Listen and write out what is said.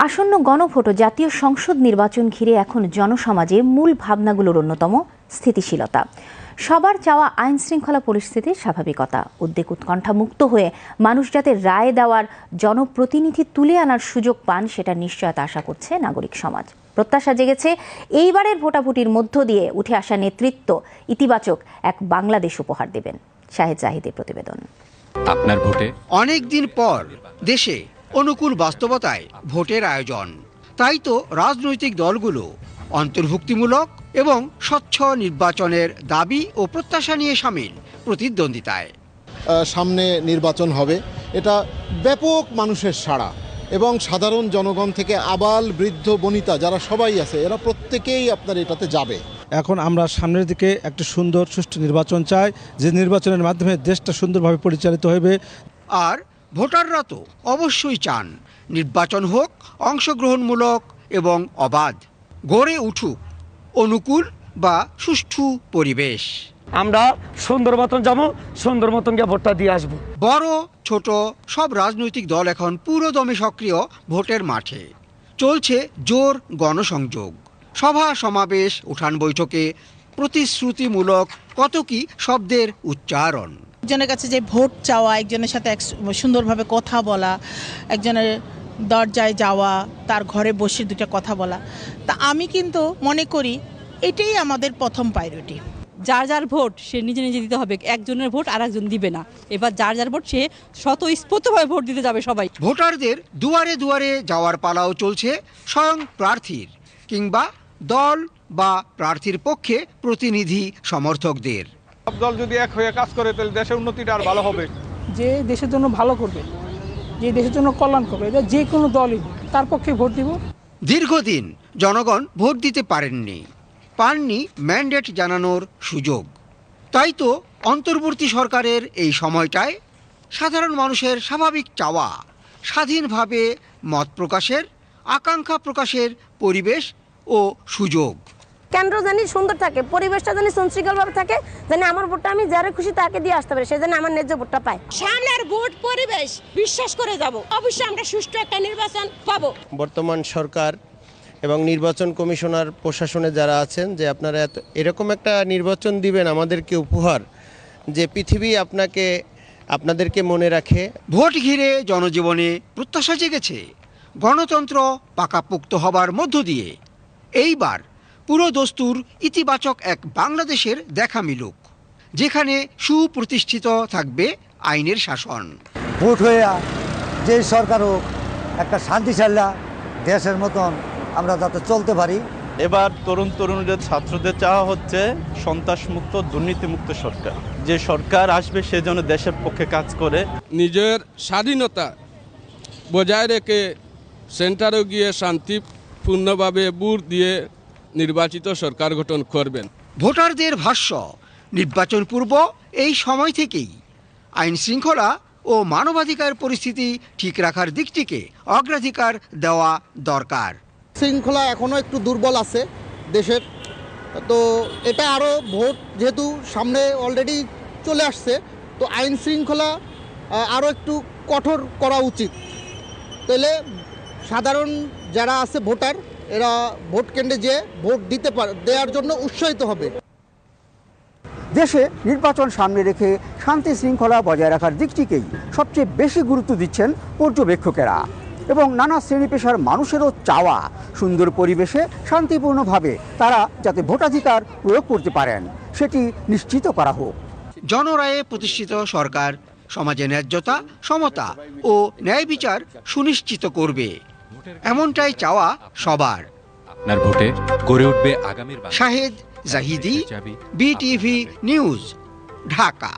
আসন্ন গণভোট ও জাতীয় সংসদ নির্বাচন ঘিরে এখন জনসমাজে মূল ভাবনাগুলোর অন্যতম স্থিতিশীলতা। সবার চাওয়া আইন শৃঙ্খলা পরিস্থিতির স্বাভাবিকতা। উদ্বেগ উৎকণ্ঠা মুক্ত হয়ে মানুষ যাতে রায় দেওয়ার জনপ্রতিনিধি তুলে আনার সুযোগ পান সেটা নিশ্চয়তা আশা করছে নাগরিক সমাজ। প্রত্যাশা জেগেছে এইবারের ভোটাভুটির মধ্য দিয়ে উঠে আসা নেতৃত্ব ইতিবাচক এক বাংলাদেশ উপহার দেবেন। শাহেদ জাহিদের প্রতিবেদন। আপনার ভোটে অনেকদিন পর দেশে অনুকূল বাস্তবতায় ভোটের আয়োজন। তাই তো রাজনৈতিক দলগুলো অন্তর্ভুক্তিমূলক এবং স্বচ্ছ নির্বাচনের দাবি ও প্রত্যাশা নিয়ে সামিল প্রতিদ্বন্দ্বিতায়। সামনে নির্বাচন হবে, এটা ব্যাপক মানুষের সাড়া এবং সাধারণ জনগণ থেকে আবাল বৃদ্ধ বনিতা যারা সবাই আছে এরা প্রত্যেকেই আপনার এটাতে যাবে। এখন আমরা সামনের দিকে একটা সুন্দর সুষ্ঠু নির্বাচন চাই, যে নির্বাচনের মাধ্যমে দেশটা সুন্দরভাবে পরিচালিত হবে। আর ভোটাররা তো অবশ্যই চান নির্বাচন হোক অংশগ্রহণমূলক এবং অবাধ, গড়ে উঠুক অনুকূল বা সুষ্ঠু পরিবেশ। আমরা সুন্দর মতন যাবো, সুন্দর মতন গিয়ে ভোটটা দিয়ে আসবো। বড় ছোট সব রাজনৈতিক দল এখন পুরো দমে সক্রিয় ভোটের মাঠে। চলছে জোর গণসংযোগ, সভা সমাবেশ, উঠান বৈঠকে প্রতিশ্রুতিমূলক কত কি শব্দের উচ্চারণ। একজনের কাছে যে ভোট চাওয়া, একজনের সাথে সুন্দরভাবে কথা বলা, একজনের দরজায় যাওয়া, তার ঘরে বসে দুটো কথা বলা, তা আমি কিন্তু মনে করি এটাই আমাদের প্রথম প্রায়োরিটি। যার যার ভোট সে নিজে নিজে দিতে হবে, একজনের ভোট আর একজন দিবে না। এবার যার যার ভোট সে স্বতঃস্ফূর্তভাবে ভোট দিতে যাবে সবাই। ভোটারদের দুয়ারে দুয়ারে যাওয়ার পালাও চলছে স্বয়ং প্রার্থীর কিংবা দল বা প্রার্থীর পক্ষে প্রতিনিধি সমর্থকদের। সব দল যদি এক হয়ে কাজ করে তাহলে দেশের উন্নতিটা আর ভালো হবে। যে দেশের জন্য ভালো করবে, যে দেশের জন্য কল্যাণ করবে, এটা যে কোনো দলই তার পক্ষে ভোট দিব। দীর্ঘদিন জনগণ ভোট দিতে পারেননি, পাননি ম্যান্ডেট জানানোর সুযোগ। তাই তো অন্তর্বর্তী সরকারের এই সময়টায় সাধারণ মানুষের স্বাভাবিক চাওয়া স্বাধীনভাবে মত প্রকাশের, আকাঙ্ক্ষা প্রকাশের পরিবেশ ও সুযোগ। কেন্দ্র জানি সুন্দর থাকে, পরিবেশটা জানি সুশৃঙ্খলভাবে থাকে, জানি আমার ভোটটা আমি যারা খুশি তাকে দিয়ে আসতে পারি, সেই জন্য আমার ন্যায্য ভোটটা পাই। সামনের ভোট পরিবেশ বিশ্বাস করে যাব, অবশ্যই আমরা সুষ্ঠু একটা নির্বাচন পাবো। বর্তমান সরকার এবং নির্বাচন কমিশনার প্রশাসনে যারা আছেন যে আপনারা এরকম একটা নির্বাচন দিবেন আমাদেরকে উপহার, যে পৃথিবী আপনাদেরকে মনে রাখে। ভোট ঘিরে জনজীবনে প্রত্যাশা জেগেছে গণতন্ত্র পাকাপোক্ত হবার মধ্য দিয়ে এইবার পুরো দস্তুর ইতিবাচক এক বাংলাদেশের দেখা মিলুক, যেখানে সুপ্রতিষ্ঠিত থাকবে আইনের শাসন। ভোট হয়ে যে সরকার হোক, একটা শান্তিশালী দেশের মতন আমরা যাতে চলতে পারি। এবার তরুণদের ছাত্রদের চাওয়া হচ্ছে সন্ত্রাসমুক্ত দুর্নীতিমুক্ত সরকার। যে সরকার আসবে সে যেন দেশের পক্ষে কাজ করে। নিজের স্বাধীনতা বজায় রেখে সেন্টারে গিয়ে শান্তিপূর্ণভাবে ভোট দিয়ে নির্বাচিত সরকার গঠন করবেন। ভোটারদের ভাষ্য, নির্বাচন পূর্ব এই সময় থেকেই আইন শৃঙ্খলা ও মানবাধিকার পরিস্থিতি ঠিক রাখার দিকটিকে অগ্রাধিকার দেওয়া দরকার। শৃঙ্খলা এখনও একটু দুর্বল আছে দেশের, তো এটা আরও ভোট যেহেতু সামনে অলরেডি চলে আসছে, তো আইন শৃঙ্খলা আরও একটু কঠোর করা উচিত। তাহলে সাধারণ যারা আছে ভোটার, এরা ভোট কেন্দ্রে যেয়ে ভোট দেওয়ার জন্য উৎসাহিত হবে। দেশে নির্বাচন সামনে রেখে শান্তি শৃঙ্খলা বজায় রাখার দিকটিকেই সবচেয়ে বেশি গুরুত্ব দিচ্ছেন পর্যবেক্ষকেরা, এবং নানা শ্রেণী পেশার মানুষেরও চাওয়া সুন্দর পরিবেশে শান্তিপূর্ণভাবে তারা যাতে ভোটাধিকার প্রয়োগ করতে পারেন সেটি নিশ্চিত করা হোক। জনরায়ে প্রতিষ্ঠিত সরকার সমাজে ন্যায্যতা, সমতা ও ন্যায় বিচার সুনিশ্চিত করবে, এমনটাই চাওয়া সবার। আপনার ভোটে গড়ে উঠবে আগামীর। Shahed Zahidi, BTV news, Dhaka.